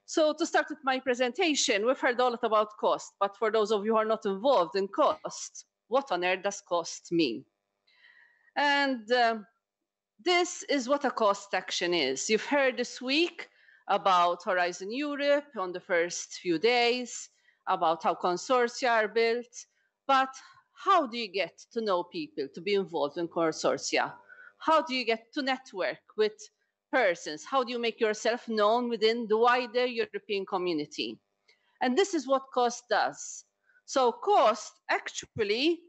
So to start with my presentation, we've heard a lot about cost, but for those of you who are not involved in cost, what on earth does cost mean? And this is what a cost action is. You've heard this week about Horizon Europe on the first few days, about how consortia are built, but how do you get to know people to be involved in consortia? How do you get to network with persons? How do you make yourself known within the wider European community? And this is what COST does. So COST actually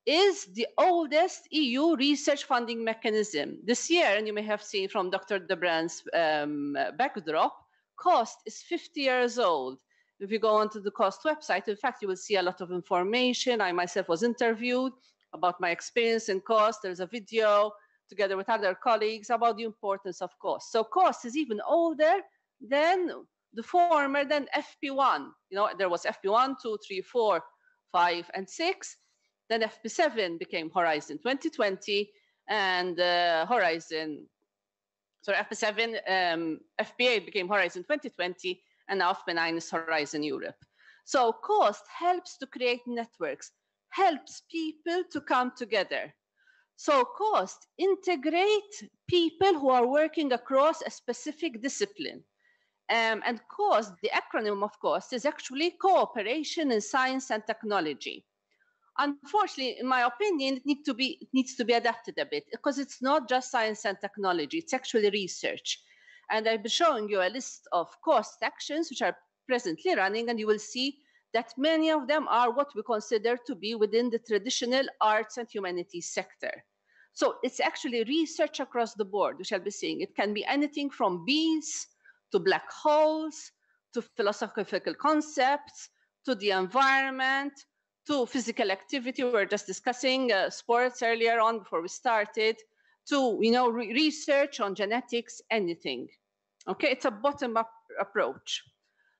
is the oldest EU research funding mechanism. This year, and you may have seen from Dr. Debrand's backdrop, COST is 50 years old. If you go onto the COST website, in fact, you will see a lot of information. I myself was interviewed about my experience in COST. There's a video together with other colleagues about the importance of COST. So COST is even older than the former than FP1. You know, there was FP1, 2, 3, 4, 5, and 6. Then FP7 became Horizon 2020, and FP7, FP8 became Horizon 2020, and now FP9 is Horizon Europe. So COST helps to create networks, helps people to come together. So COST integrate people who are working across a specific discipline. And COST, the acronym of COST, is actually Cooperation in Science and Technology. Unfortunately, in my opinion, it needs to be adapted a bit because it's not just science and technology, it's actually research. And I'll be showing you a list of COST actions which are presently running, and you will see that many of them are what we consider to be within the traditional arts and humanities sector. So it's actually research across the board, we shall be seeing. It can be anything from bees to black holes, to philosophical concepts, to the environment, to physical activity. We were just discussing sports earlier on before we started, to research on genetics, anything. Okay, it's a bottom-up approach.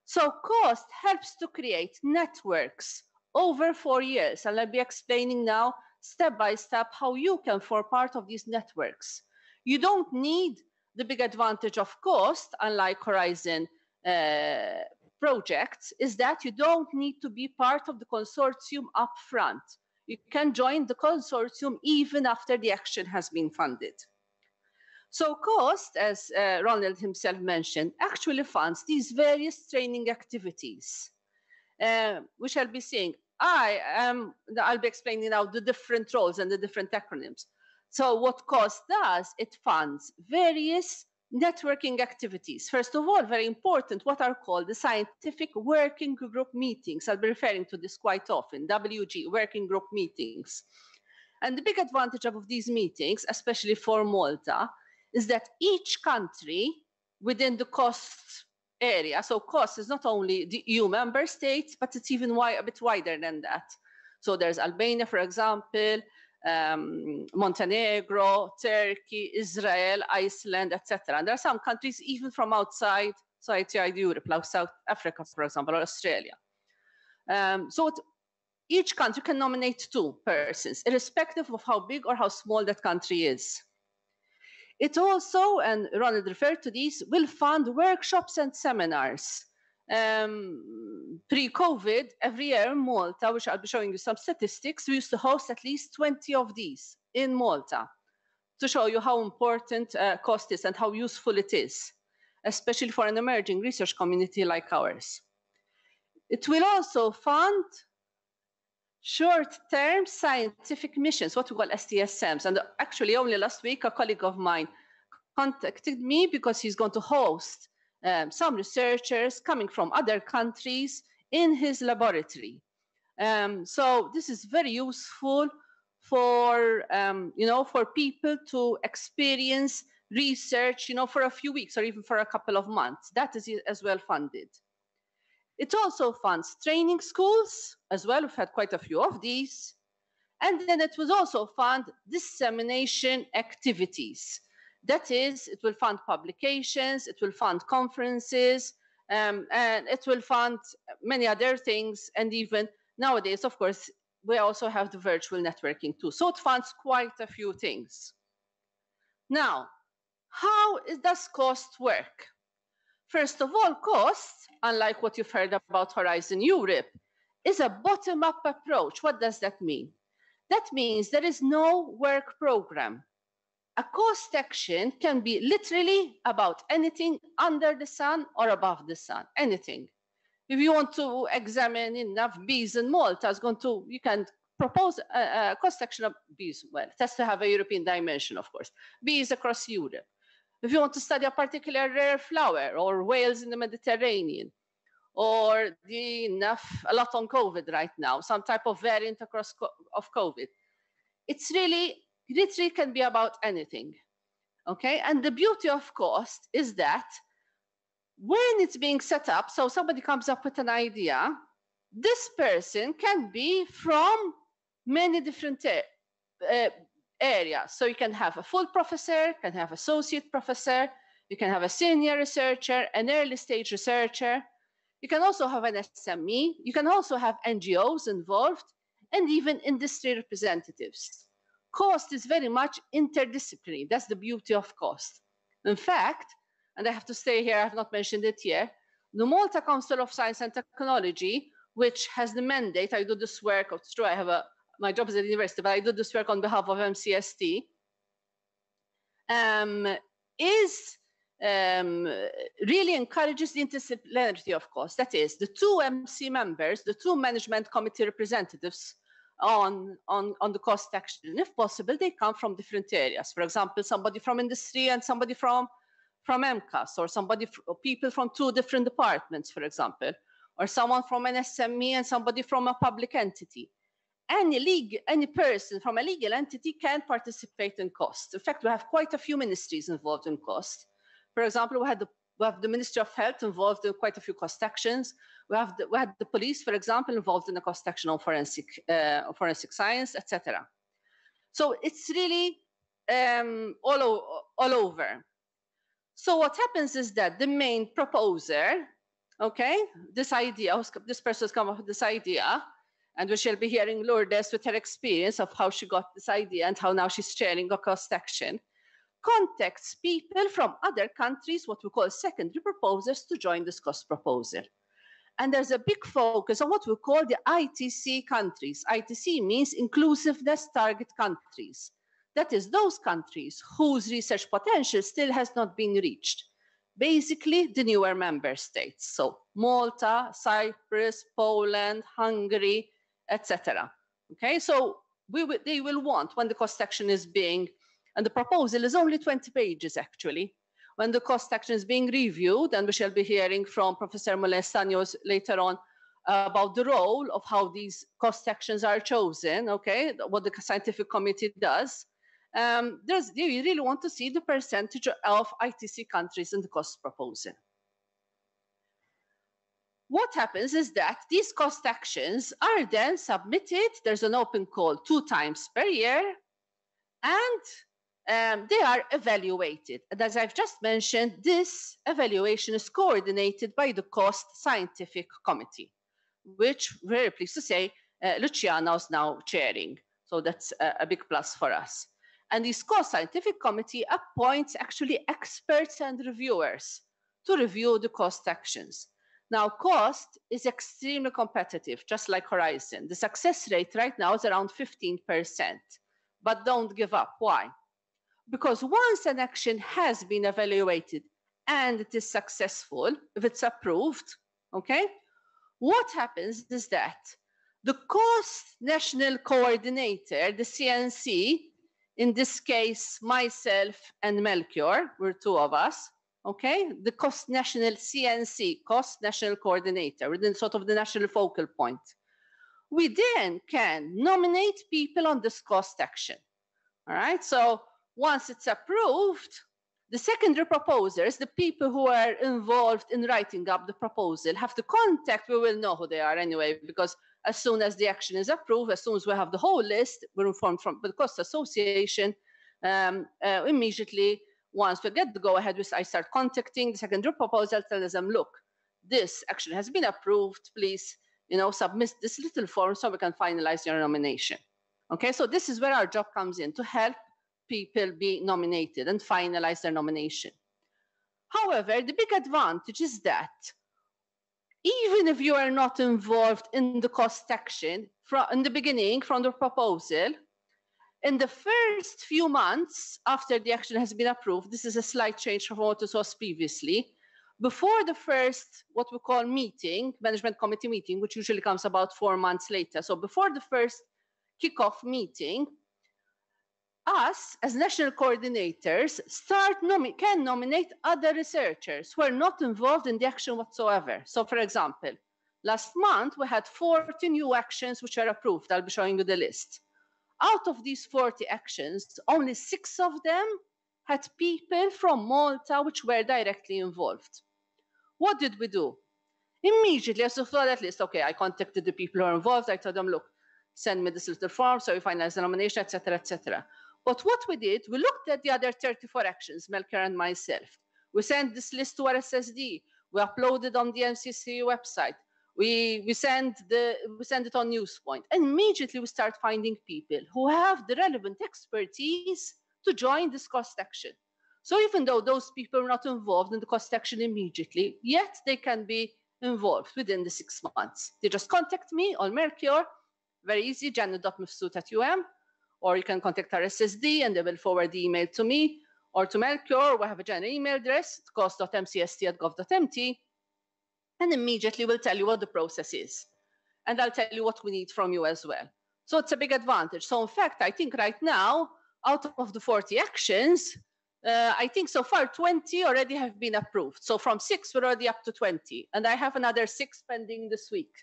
So COST helps to create networks over 4 years, and I'll be explaining now step by step how you can form part of these networks. You don't need the big advantage of COST, unlike Horizon projects, is that you don't need to be part of the consortium up front. You can join the consortium even after the action has been funded. So COST, as Ronald himself mentioned, actually funds these various training activities. We shall be seeing. I'll be explaining now the different roles and the different acronyms. So what COST does, it funds various networking activities. First of all, very important, what are called the scientific working group meetings. I'll be referring to this quite often, WG, working group meetings. And the big advantage of these meetings, especially for Malta, is that each country within the COST area, so COST is not only the EU member states, but it's even a bit wider than that. So there's Albania, for example, Montenegro, Turkey, Israel, Iceland, etc. And there are some countries even from outside Europe, like South Africa, for example, or Australia. Each country can nominate 2 persons, irrespective of how big or how small that country is. It also, and Ronald referred to these, will fund workshops and seminars. Pre-COVID, every year in Malta, which I'll be showing you some statistics, we used to host at least 20 of these in Malta to show you how important COST is and how useful it is, especially for an emerging research community like ours. It will also fund short-term scientific missions, what we call STSMs. And actually, only last week, a colleague of mine contacted me because he's going to host some researchers coming from other countries in his laboratory. So this is very useful for, for people to experience research, for a few weeks or even for a couple of months. That is as well funded. It also funds training schools as well. We've had quite a few of these. And then it will also fund dissemination activities. That is, it will fund publications, it will fund conferences, and it will fund many other things. And even nowadays, of course, we also have the virtual networking too. So it funds quite a few things. Now, how does COST work? First of all, cost, unlike what you've heard about Horizon Europe, is a bottom-up approach. What does that mean? That means there is no work program. A cost action can be literally about anything under the sun or above the sun, anything. If you want to examine enough bees in Malta, you can propose a cost action of bees. Well, it has to have a European dimension, of course. Bees across Europe. If you want to study a particular rare flower or whales in the Mediterranean, or a lot on COVID right now, some type of variant of COVID. It's really, literally can be about anything, okay? And the beauty of cost is that when it's being set up, so somebody comes up with an idea, this person can be from many different areas. So you can have a full professor, can have associate professor, you can have a senior researcher, an early stage researcher. You can also have an SME, you can also have NGOs involved, and even industry representatives. Cost is very much interdisciplinary. That's the beauty of cost. In fact, and I have to stay here, I have not mentioned it yet, the Malta Council of Science and Technology, which has the mandate, I do this work, it's true, my job is at the university, but I do this work on behalf of MCST, really encourages the interdisciplinarity of cost. That is, the two MC members, the two management committee representatives on the cost action. If possible, they come from different areas. For example, somebody from industry and somebody from MCAS, or people from two different departments, for example, or someone from an SME and somebody from a public entity. Any person from a legal entity can participate in cost. In fact, we have quite a few ministries involved in cost. For example, we have the Ministry of Health involved in quite a few cost actions. We had the police, for example, involved in a cost action on forensic science, etc. So it's really all over. So what happens is that the main proposer, okay, this person has come up with this idea, and we shall be hearing Lourdes with her experience of how she got this idea and how now she's chairing a cost action, contacts people from other countries, what we call secondary proposers, to join this cost proposal. And there's a big focus on what we call the ITC countries. ITC means Inclusiveness Target Countries. That is, those countries whose research potential still has not been reached. Basically, the newer member states. So Malta, Cyprus, Poland, Hungary, etc. Okay, so they will want, when the cost action is being, and the proposal is only 20 pages actually, when the cost action is being reviewed, and we shall be hearing from Professor Molestaños later on about the role of how these cost actions are chosen, okay, what the scientific committee does. You really want to see the percentage of ITC countries in the cost proposal. What happens is that these cost actions are then submitted. There's an open call 2 times per year, and they are evaluated. And as I've just mentioned, this evaluation is coordinated by the Cost Scientific Committee, which, very pleased to say, Luciana is now chairing. So that's a big plus for us. And this Cost Scientific Committee appoints actually experts and reviewers to review the cost actions. Now, cost is extremely competitive, just like Horizon. The success rate right now is around 15%. But don't give up. Why? Because once an action has been evaluated and it is successful, if it's approved, okay, what happens is that the Cost National Coordinator, the CNC, in this case, myself and Melchior, we're 2 of us, okay? The Cost National CNC, Cost National Coordinator, within sort of the national focal point. We then can nominate people on this cost action, all right? So once it's approved, the secondary proposers, the people who are involved in writing up the proposal, have to contact, we will know who they are anyway, because as soon as the action is approved, as soon as we have the whole list, we're informed from the Cost Association. Immediately, once we get the go-ahead, I start contacting the secondary proposal, tell them, look, this action has been approved, please, submit this little form so we can finalize your nomination. Okay, so this is where our job comes in, to help people be nominated and finalize their nomination. However, the big advantage is that even if you are not involved in the cost action in the beginning, from the proposal, in the first few months after the action has been approved, this is a slight change from what it was previously, before the first, what we call meeting, management committee meeting, which usually comes about 4 months later. So before the first kickoff meeting, us as national coordinators can nominate other researchers who are not involved in the action whatsoever. So for example, last month we had 40 new actions which are approved. I'll be showing you the list. Out of these 40 actions, only 6 of them had people from Malta which were directly involved. What did we do? Immediately, as I saw that list, okay, I contacted the people who are involved. I told them, look, send me this little form so we finalize the nomination, etc., etc. But what we did, we looked at the other 34 actions, Melchior and myself. We sent this list to RSSD. We uploaded on the MCC website. We send it on NewsPoint. And immediately we start finding people who have the relevant expertise to join this cost action. So even though those people are not involved in the cost action immediately, yet they can be involved within the 6 months. They just contact me on Melchior, very easy, janet.mifsud@UM, or you can contact RSSD and they will forward the email to me or to Melchior. We have a general email address, cost.mcst@gov.mt, and immediately we'll tell you what the process is. And I'll tell you what we need from you as well. So it's a big advantage. So in fact, I think right now, out of the 40 actions, I think so far 20 already have been approved. So from 6, we're already up to 20. And I have another 6 pending this week.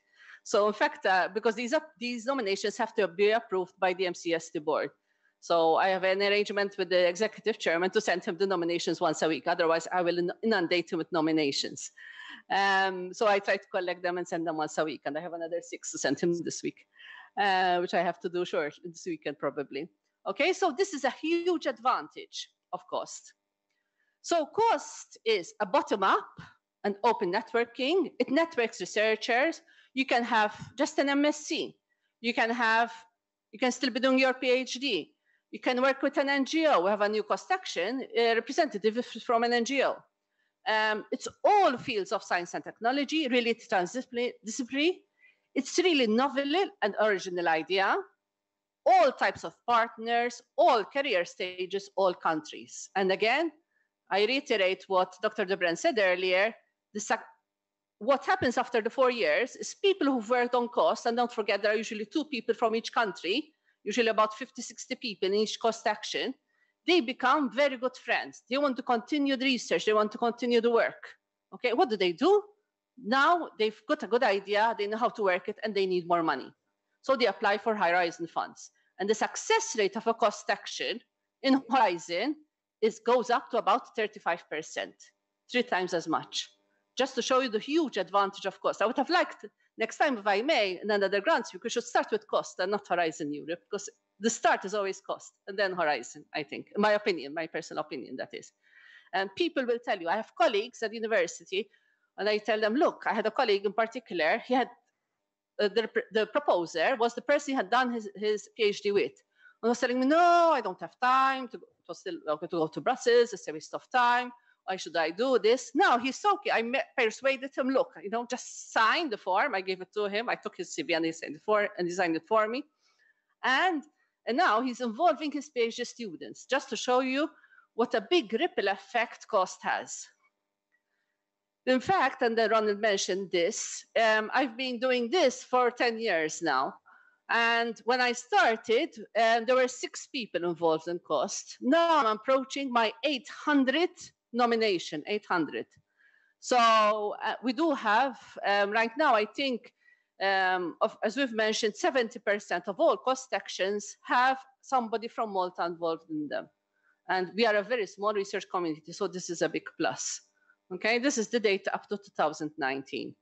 So in fact, because these nominations have to be approved by the MCST board. So I have an arrangement with the executive chairman to send him the nominations once a week. Otherwise, I will inundate him with nominations. So I try to collect them and send them once a week. And I have another 6 to send him this week, which I have to do this weekend probably. Okay, so this is a huge advantage of cost. So cost is a bottom-up and open networking. It networks researchers. You can have just an MSc. You can still be doing your PhD. You can work with an NGO. We have a new cost action representative from an NGO. It's all fields of science and technology, really transdisciplinary. It's really novel and original idea. All types of partners, all career stages, all countries. And again, I reiterate what Dr. De Bruyn said earlier. What happens after the 4 years is people who've worked on cost, and don't forget there are usually 2 people from each country, usually about 50, 60 people in each cost action, they become very good friends. They want to continue the research. They want to continue the work. Okay, what do? Now they've got a good idea, they know how to work it, and they need more money. So they apply for Horizon funds. And the success rate of a cost action in Horizon goes up to about 35%, 3 times as much. Just to show you the huge advantage of cost. I would have liked, next time, if I may, in another grants week, we should start with cost and not Horizon Europe, because the start is always cost, and then Horizon, I think. In my opinion, my personal opinion, that is. And people will tell you, I have colleagues at university, and I tell them, look, I had a colleague in particular, he had, the proposer was the person he had done his PhD with. And was telling me, no, I don't have time to go to Brussels, it's a waste of time. Why should I do this? No, he's okay. I persuaded him, look, just sign the form. I gave it to him. I took his CV and he signed it for me. And now he's involving his PhD students, just to show you what a big ripple effect cost has. In fact, and Ronald mentioned this, I've been doing this for 10 years now. And when I started, there were 6 people involved in cost. Now I'm approaching my 800th nomination, 800. So we do have, right now, I think, as we've mentioned, 70% of all cost actions have somebody from Malta involved in them. And we are a very small research community, so this is a big plus. Okay, this is the data up to 2019.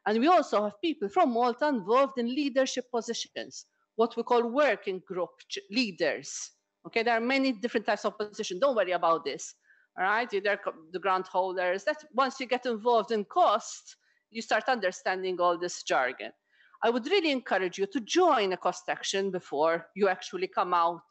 And we also have people from Malta involved in leadership positions, what we call working group leaders. Okay, there are many different types of positions. Don't worry about this. All right, they're the grant holders. That once you get involved in cost, you start understanding all this jargon. I would really encourage you to join a cost action before you actually come out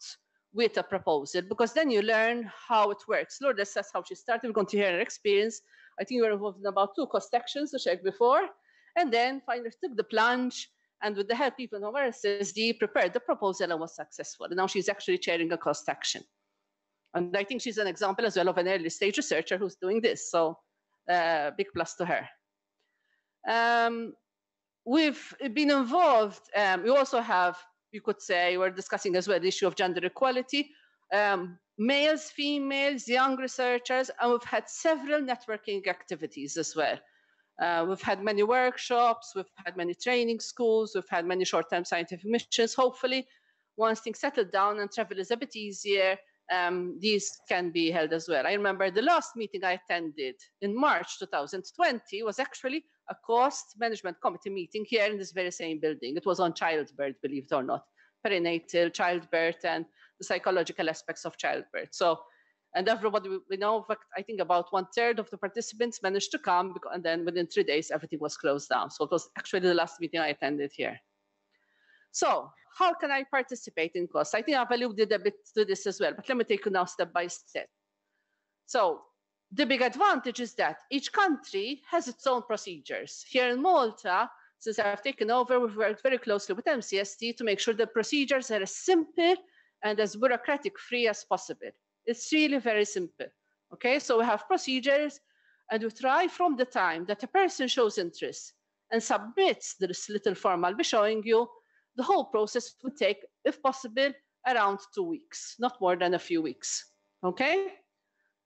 with a proposal, because then you learn how it works. Lourdes, that's how she started. We're going to hear her experience. I think you were involved in about 2 cost actions to check before, and then finally took the plunge, and with the help even of our SSD, prepared the proposal and was successful. And now she's actually chairing a cost action. And I think she's an example as well of an early stage researcher who's doing this. So big plus to her. We've been involved. We also have, you could say, we're discussing as well the issue of gender equality, males, females, young researchers, and we've had several networking activities as well. We've had many workshops, we've had many training schools, we've had many short-term scientific missions. Hopefully, once things settle down and travel is a bit easier, these can be held as well. I remember the last meeting I attended in March 2020 was actually a cost management committee meeting here in this very same building. It was on childbirth, believe it or not, perinatal, childbirth, and the psychological aspects of childbirth. So, and everybody, we know, in fact, I think about 1/3 of the participants managed to come, and then within 3 days, everything was closed down. So it was actually the last meeting I attended here. So how can I participate in cost? I think I've alluded a bit to this as well, but let me take you now step by step. So the big advantage is that each country has its own procedures. Here in Malta, since I've taken over, we've worked very closely with MCST to make sure the procedures are as simple and as bureaucratic-free as possible. It's really very simple, okay? So we have procedures, and we try from the time that a person shows interest and submits this little form I'll be showing you, the whole process would take, if possible, around 2 weeks, not more than a few weeks, okay?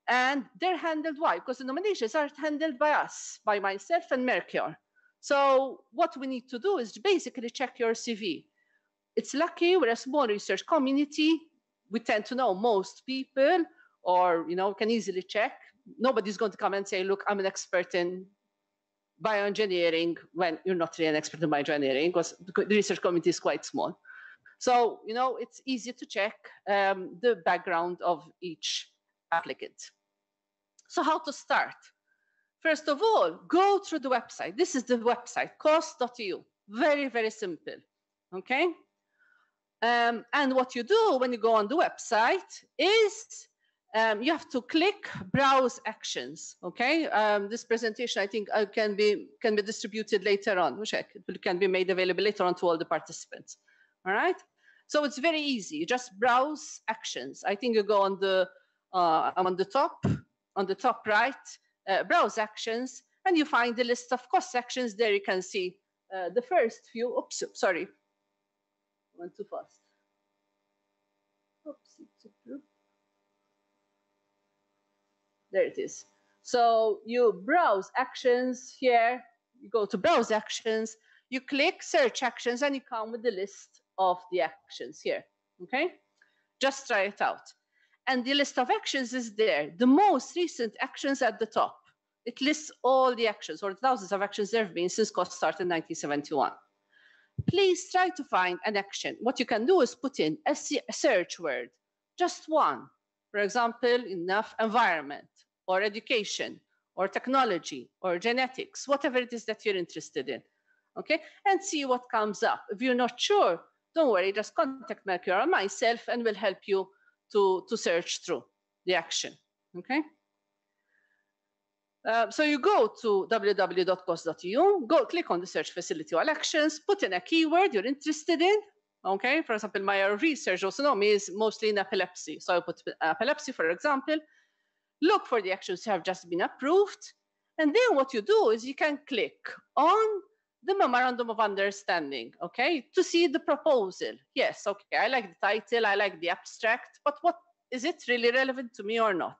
And they're handled, why? Because the nominations are handled by us, by myself and Mercure. So what we need to do is basically check your CV. It's lucky we're a small research community. We tend to know most people, or can easily check. Nobody's going to come and say, look, I'm an expert in bioengineering, when you're not really an expert in bioengineering, because the research community is quite small. So, it's easy to check the background of each applicant. So how to start? First of all, go through the website. This is the website, cost.eu. Very, very simple, okay? And what you do when you go on the website is you have to click Browse Actions, okay? This presentation, I think, can be distributed later on. It can be made available later on to all the participants, all right? So it's very easy. You just browse actions. I think you go on the top right, browse actions, and you find the list of cost actions. There you can see the first few. Oops, sorry. Went too fast. Oops. There it is. So you browse actions here. You go to browse actions. You click search actions, and you come with the list of the actions here. Okay? Just try it out. And the list of actions is there. The most recent actions at the top. It lists all the actions, or thousands of actions there have been since cost started in 1971. Please try to find an action. What you can do is put in a search word, just one. For example, enough environment, or education, or technology, or genetics, whatever it is that you're interested in, okay? And see what comes up. If you're not sure, don't worry, just contact Mercure or myself, and we'll help you to search through the action, okay? So you go to www.cost.eu, click on the search facility all actions, put in a keyword you're interested in, okay? For example, my research autonomy is mostly in epilepsy. So I put epilepsy, for example, look for the actions that have just been approved. And then what you do is you can click on the Memorandum of Understanding, okay, to see the proposal. Yes, okay, I like the title, I like the abstract, but what is it really relevant to me or not?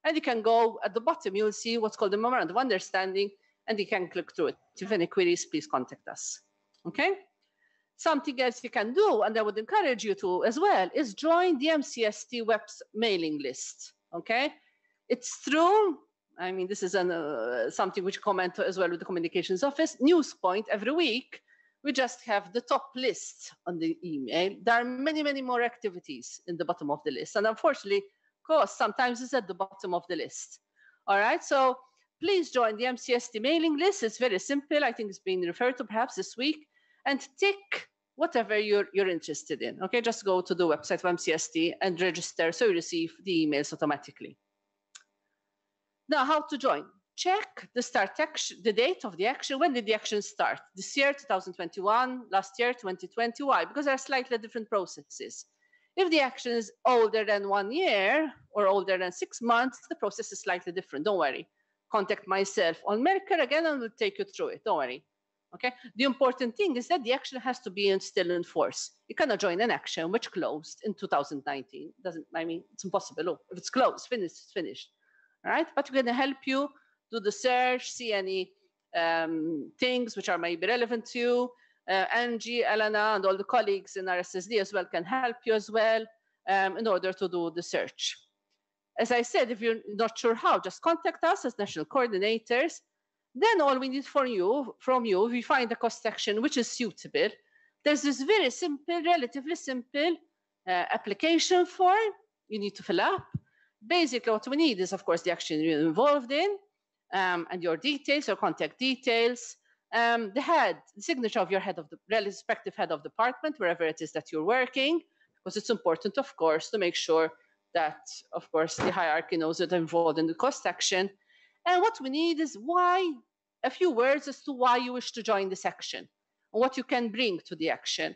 And you can go at the bottom, you'll see what's called the Memorandum of Understanding, and you can click through it. If you have any queries, please contact us, okay? Something else you can do, and I would encourage you to as well, is join the MCST web's mailing list, okay? It's through, I mean, this is something which comment as well with the communications office, NewsPoint every week. We just have the top list on the email. There are many, many more activities in the bottom of the list. And unfortunately, cost sometimes is at the bottom of the list. All right, so please join the MCST mailing list. It's very simple. I think it's being referred to perhaps this week. And tick whatever you're interested in. Okay, just go to the website of MCST and register so you receive the emails automatically. Now, how to join? Check the start action, the date of the action. When did the action start? This year, 2021, last year, 2020. Why? Because there are slightly different processes. If the action is older than 1 year or older than 6 months, the process is slightly different. Don't worry. Contact myself on Merkur again and we'll take you through it. Don't worry. Okay. The important thing is that the action has to be still in force. You cannot join an action which closed in 2019. It's impossible. Oh, if it's closed, finished, it's finished. All right. But we're going to help you do the search, see any things which are maybe relevant to you. Angie, Elena, and all the colleagues in RSSD as well can help you as well in order to do the search. As I said, if you're not sure how, just contact us as national coordinators. Then all we need from you, if we find a cost action which is suitable, there's this very simple, relatively simple application form you need to fill up. Basically, what we need is, of course, the action you're involved in and your details, your contact details, the signature of your respective head of department, wherever it is that you're working, because it's important, of course, to make sure that, of course, the hierarchy knows that they're involved in the cost action. And what we need is a few words as to why you wish to join this action and what you can bring to the action.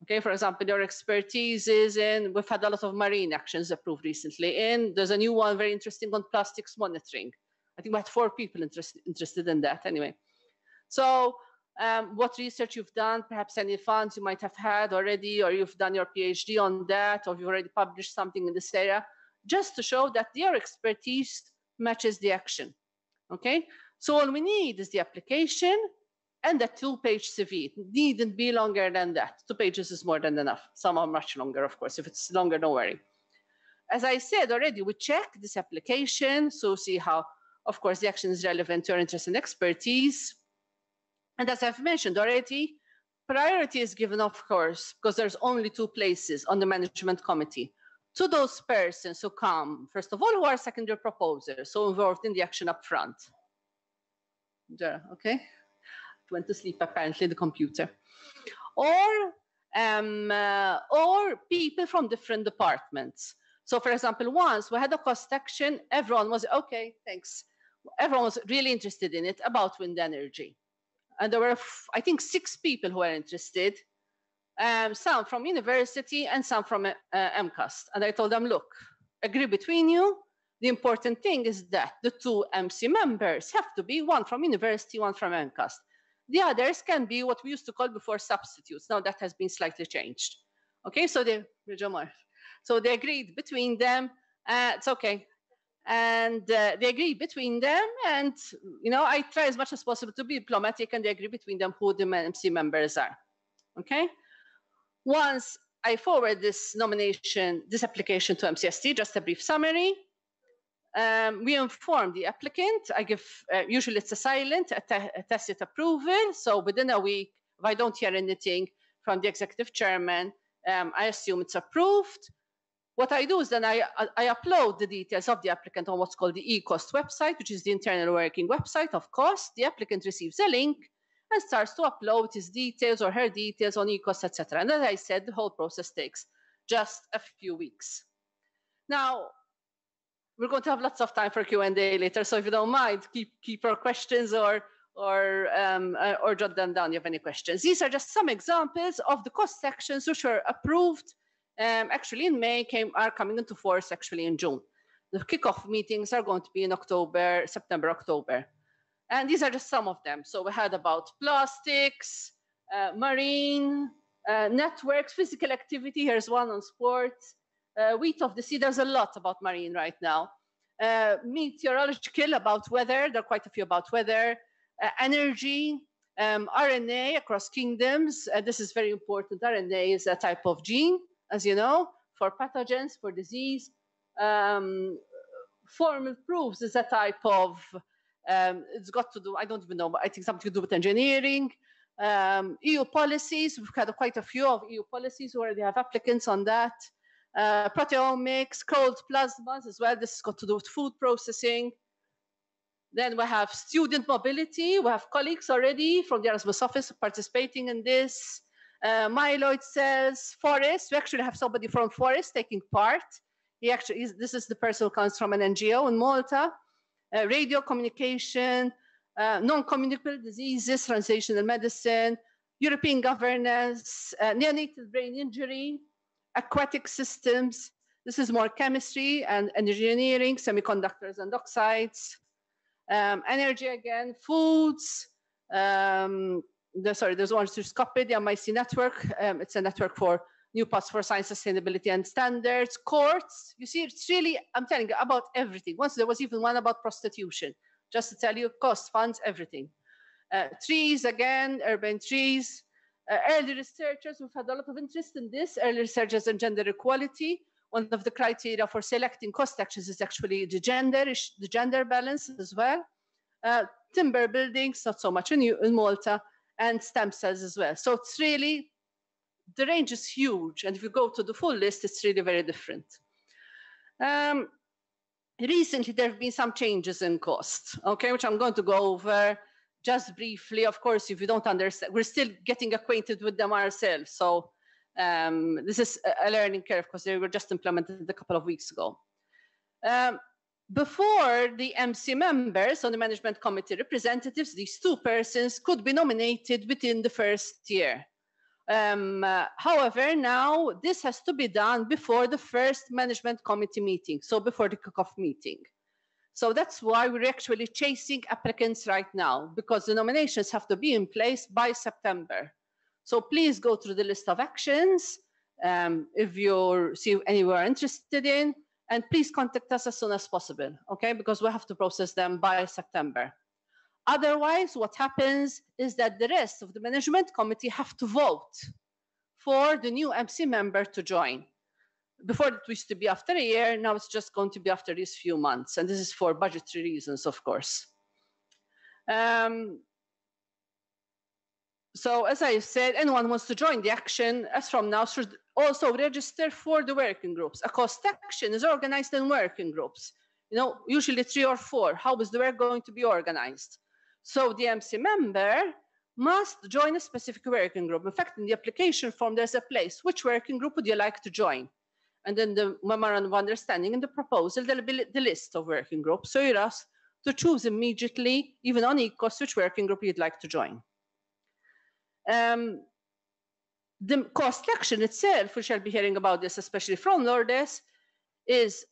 Okay, for example, your expertise is we've had a lot of marine actions approved recently, and there's a new one very interesting on plastics monitoring. I think we had 4 people interested in that anyway. So what research you've done, perhaps any funds you might have had already, or you've done your PhD on that, or you've already published something in this area, just to show that your expertise matches the action. Okay, so all we need is the application and a 2-page CV. It needn't be longer than that. 2 pages is more than enough. Some are much longer, of course. If it's longer, don't worry. As I said already, we check this application, so see how, of course, the action is relevant to your interest and expertise. And as I've mentioned already, priority is given, of course, because there's only 2 places on the management committee, to those persons who come, first of all, who are secondary proposers, so involved in the action up front. There, okay? It went to sleep, apparently, the computer. Or people from different departments. So, for example, once we had a cost action, everyone was, okay, thanks. Everyone was really interested in it, about wind energy. And there were, I think, 6 people who were interested, some from university and some from MCAST. And I told them, look, agree between you. The important thing is that the 2 MC members have to be one from university, one from MCAST. The others can be what we used to call before substitutes. Now that has been slightly changed. Okay, so they agreed between them. It's okay. And they agree between them, and I try as much as possible to be diplomatic, and they agree between them who the MC members are. Okay. Once I forward this application to MCST, just a brief summary. We inform the applicant. I give usually it's a silent, a tacit approval. So within a week, if I don't hear anything from the executive chairman, I assume it's approved. What I do is then I upload the details of the applicant on what's called the eCost website, which is the internal working website of COST. The applicant receives a link and starts to upload his details or her details on eCost, etc. And as I said, the whole process takes just a few weeks. Now, we're going to have lots of time for Q&A later, so if you don't mind, keep your questions or jot them down if you have any questions. These are just some examples of the cost actions which were approved actually in May, are coming into force actually in June. The kickoff meetings are going to be in September, October. And these are just some of them. So we had about plastics, marine, networks, physical activity. Here's one on sports. Wheat of the sea, there's a lot about marine right now. Meteorological, about weather, there are quite a few about weather. Energy, RNA across kingdoms. This is very important. RNA is a type of gene, as you know, for pathogens, for disease. Formal proofs is a type of, it's got to do, I don't even know, but I think something to do with engineering. EU policies, we've had quite a few of EU policies who already have applicants on that. Proteomics, cold plasmas as well. This has got to do with food processing. Then we have student mobility. We have colleagues already from the Erasmus office participating in this. myeloid cells, forest. We actually have somebody from forest taking part. This is the person who comes from an NGO in Malta. Radio communication, non-communicable diseases, translational medicine, European governance, neonatal brain injury, aquatic systems. This is more chemistry and engineering, semiconductors and oxides, energy again, foods. There's one to SCOPID, the MIC network. It's a network for new paths for science, sustainability, and standards. Courts, you see, it's really, I'm telling you, about everything. Once there was even one about prostitution, just to tell you, cost, funds, everything. Trees, again, urban trees. Early researchers, we've had a lot of interest in this. Early researchers and gender equality. One of the criteria for selecting cost actions is actually the gender balance as well. Timber buildings, not so much in Malta, and stem cells as well. So it's really, the range is huge. And if you go to the full list, it's really very different. Recently, there have been some changes in cost, okay, which I'm going to go over just briefly. Of course, if you don't understand, we're still getting acquainted with them ourselves. So this is a learning curve because they were just implemented a couple of weeks ago. Before, the MC members, so the management committee representatives, these two persons could be nominated within the first year. However, now this has to be done before the first management committee meeting, so before the kickoff meeting. So that's why we're actually chasing applicants right now, because the nominations have to be in place by September. So please go through the list of actions if you're anywhere interested in, and please contact us as soon as possible, okay? Because we have to process them by September. Otherwise, what happens is that the rest of the management committee have to vote for the new MC member to join. Before it used to be after a year, now it's just going to be after these few months. And this is for budgetary reasons, of course. So as I said, anyone who wants to join the action as from now should also register for the working groups. A cost action is organized in working groups, you know, usually 3 or 4. How is the work going to be organized? So the MC member must join a specific working group. In fact, in the application form, there's a place, which working group would you like to join? And then the memorandum of understanding in the proposal, there'll be the list of working groups. So you're asked to choose immediately, even on ECOS, which working group you'd like to join. The cost action itself, we shall be hearing about this, especially from Lourdes, is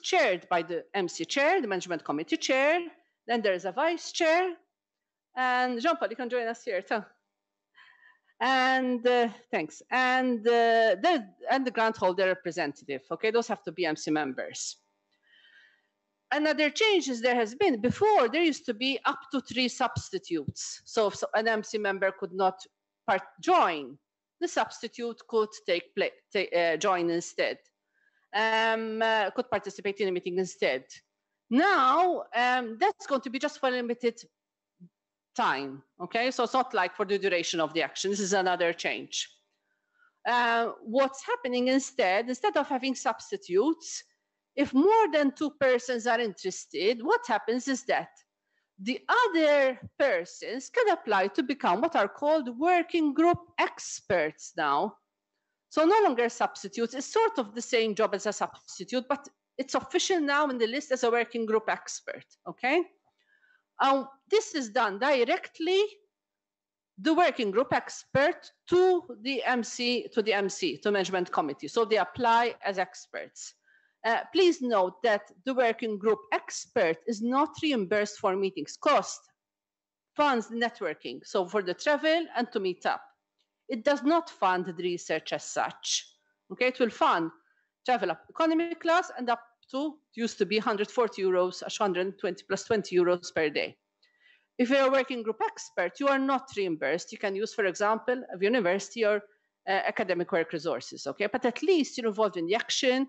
chaired by the MC chair, the management committee chair. Then there is a vice chair. And Jean-Paul, you can join us here too. And thanks. And the grant holder representative. Okay, those have to be MC members. Another changes there has been, before there used to be up to 3 substitutes. So if an MC member could not join, the substitute could join instead, could participate in a meeting instead. Now, that's going to be just for a limited time, okay? So it's not like for the duration of the action. This is another change. What's happening instead of having substitutes, if more than 2 persons are interested, what happens is that the other persons can apply to become what are called working group experts now. So no longer substitutes. It's sort of the same job as a substitute, but it's official now in the list as a working group expert, okay? This is done directly, the working group expert to the management committee. So they apply as experts. Please note that the working group expert is not reimbursed for meetings cost, funds networking, so for the travel and to meet up. It does not fund the research as such. Okay, it will fund travel up economy class and up to, it used to be 140 euros, 120 plus 20 euros per day. If you're a working group expert, you are not reimbursed. You can use, for example, a university or academic work resources, okay? But at least you're involved in the action.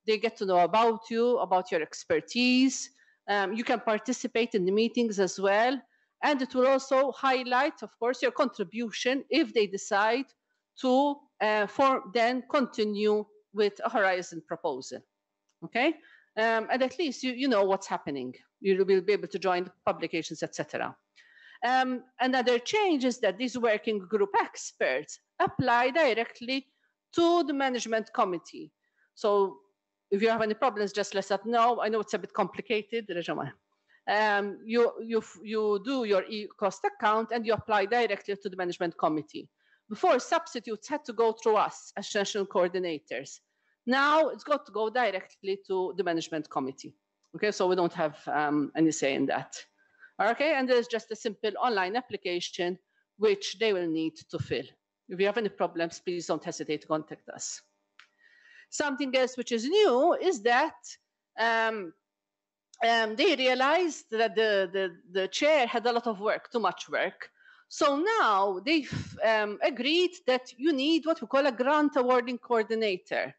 They get to know about you, about your expertise. You can participate in the meetings as well. And it will also highlight, of course, your contribution if they decide to then continue with a Horizon proposal, okay? And at least you know what's happening. You will be able to join publications, etc. Another change is that these working group experts apply directly to the management committee. So if you have any problems, just let us know. I know it's a bit complicated. You do your cost account and you apply directly to the management committee. Before, substitutes had to go through us as national coordinators. Now it's got to go directly to the management committee. Okay, so we don't have any say in that. Okay, and there's just a simple online application which they will need to fill. If you have any problems, please don't hesitate to contact us. Something else which is new is that they realized that the chair had a lot of work, too much work. So now they've agreed that you need what we call a grant awarding coordinator.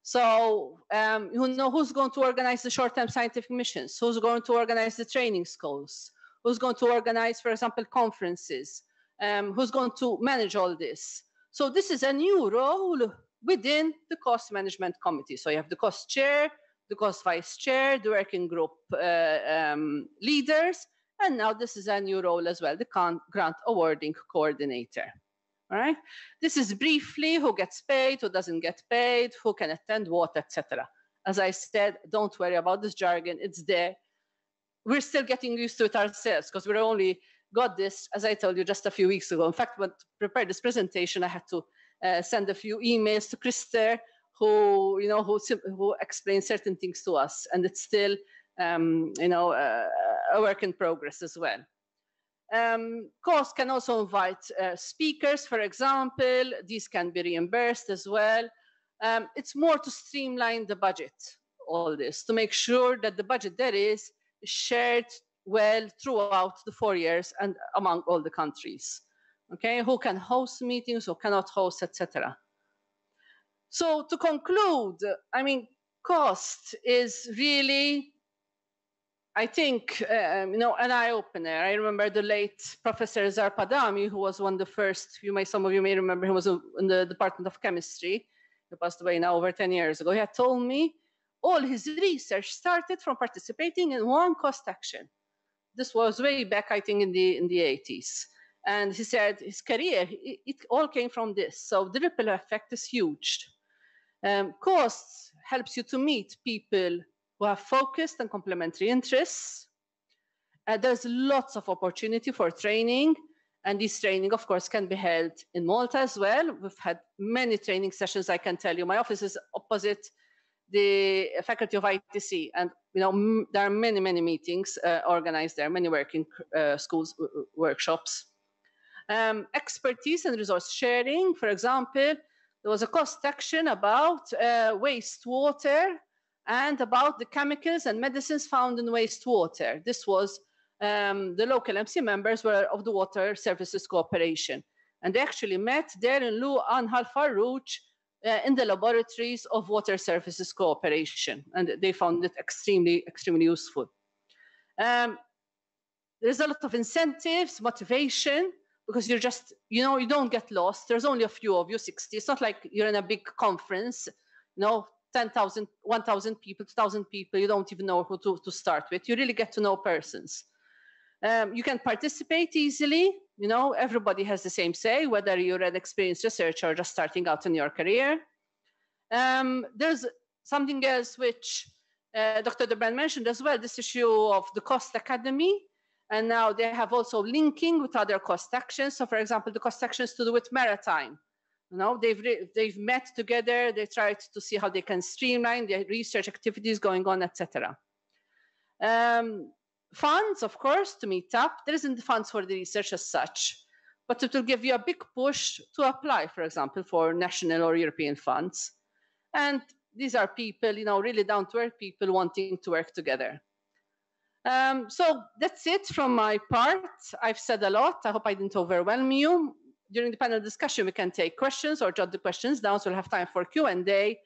So you know who's going to organize the short-term scientific missions, who's going to organize the training schools, who's going to organize, for example, conferences, who's going to manage all this. So this is a new role within the cost management committee. So you have the cost chair, the cost vice chair, the working group leaders, and now this is a new role as well, the grant awarding coordinator. All right. This is briefly who gets paid, who doesn't get paid, who can attend what, etc. As I said, don't worry about this jargon. It's there. We're still getting used to it ourselves because we only got this, as I told you, just a few weeks ago. In fact, when to prepare this presentation, I had to send a few emails to Krister, who explains certain things to us, and it's still, a work in progress as well. Cost can also invite speakers, for example. These can be reimbursed as well. It's more to streamline the budget, all this, to make sure that the budget there is shared well throughout the 4 years and among all the countries. Okay, who can host meetings, who cannot host, etc. So to conclude, I mean, cost is really, I think, an eye-opener. I remember the late Professor Zarpadami, who was one of the first, some of you may remember, he was in the Department of Chemistry. He passed away now over 10 years ago. He had told me all his research started from participating in one cost action. This was way back, I think, in the 80s. And he said his career, it all came from this. So the ripple effect is huge. Cost helps you to meet people who have focused and complementary interests. There's lots of opportunity for training. And this training, of course, can be held in Malta as well. We've had many training sessions, I can tell you. My office is opposite the Faculty of ITC. And there are many, many meetings organized there, many working schools, workshops. Expertise and resource sharing. For example, there was a cost action about wastewater and about the chemicals and medicines found in wastewater. This was the local MC members were of the Water Services Cooperation. And they actually met there in Lu Anhal Farrouj in the laboratories of Water Services Cooperation. And they found it extremely, extremely useful. There's a lot of incentives, motivation, because you're just, you don't get lost. There's only a few of you, 60. It's not like you're in a big conference, 10,000, 1,000 people, 2,000 people, you don't even know who to start with. You really get to know persons. You can participate easily. Everybody has the same say, whether you're an experienced researcher or just starting out in your career. There's something else which Dr. de Bruijn mentioned as well, this issue of the Cost Academy. And now they have also linking with other cost actions. So for example, the cost actions to do with maritime. They've met together, they tried to see how they can streamline their research activities going on, etc. Funds, of course, to meet up. There isn't funds for the research as such, but it will give you a big push to apply, for example, for national or European funds. And these are people, really down-to-earth people wanting to work together. So that's it from my part. I've said a lot. I hope I didn't overwhelm you. During the panel discussion, we can take questions or jot the questions down, so we'll have time for Q&A.